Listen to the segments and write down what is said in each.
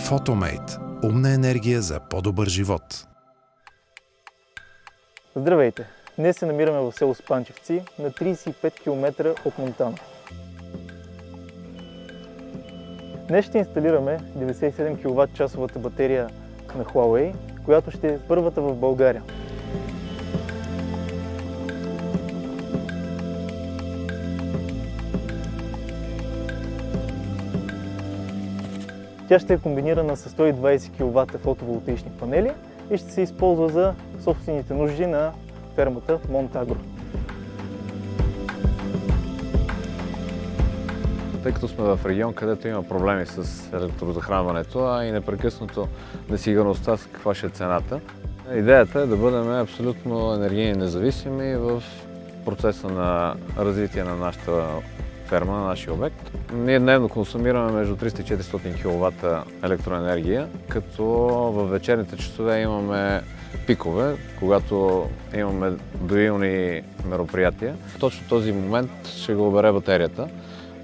Photomate – умна енергия за по-добър живот. Здравейте! Днес се намираме в село Спанчевци, на 35 км от Монтана. Днес ще инсталираме 97 кВт-часовата батерия на Huawei, която ще е първата в България. Тя ще е комбинирана с 120 кВт фотоволтаични панели и ще се използва за собствените нужди на фермата Монтагро. Тъй като сме в регион, където има проблеми с електрозахранването, а и непрекъснато несигурността с каква ще е цената, идеята е да бъдем абсолютно енергийно независими в процеса на развитие на нашата ферма, на нашия обект. Ние дневно консумираме между 300 и 400 кВт електроенергия, като в вечерните часове имаме пикове, когато имаме доилни мероприятия. Точно този момент ще го обере батерията,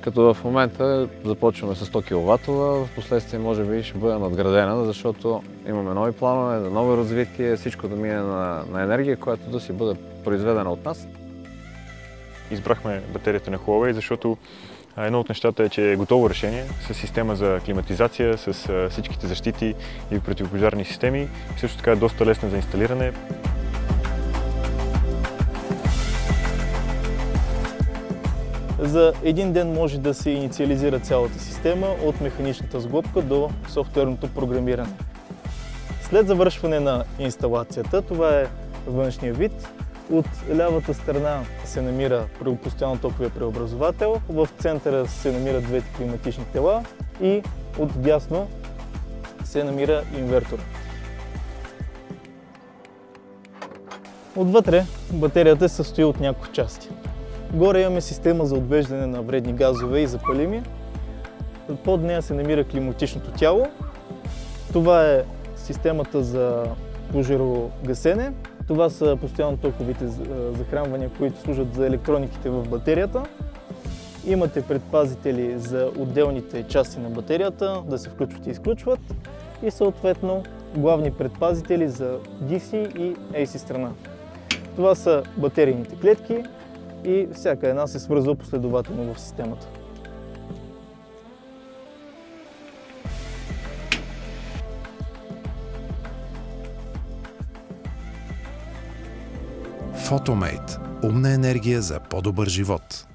като в момента започваме с 100 кВт, в последствие може би ще бъде надградена, защото имаме нови планове, ново развитие, всичко да мине на енергия, която да си бъде произведена от нас. Избрахме батерията на Huawei, защото едно от нещата е, че е готово решение с система за климатизация, с всичките защити и противопожарни системи. Също така е доста лесна за инсталиране. За един ден може да се инициализира цялата система от механичната сглобка до софтуерното програмиране. След завършване на инсталацията, това е външния вид. От лявата страна се намира постоянно токовия преобразовател, в центъра се намират двете климатични тела и отдясно се намира инвертор. Отвътре батерията се състои от няколко части. Горе имаме система за отвеждане на вредни газове и запалими. Под нея се намира климатичното тяло. Това е системата за пожарогасене. Това са постоянно токовите захранвания, които служат за електрониките в батерията. Имате предпазители за отделните части на батерията, да се включват и изключват. И съответно главни предпазители за DC и AC страна. Това са батерийните клетки и всяка една се свързва последователно в системата. Photomate – умна енергия за по-добър живот.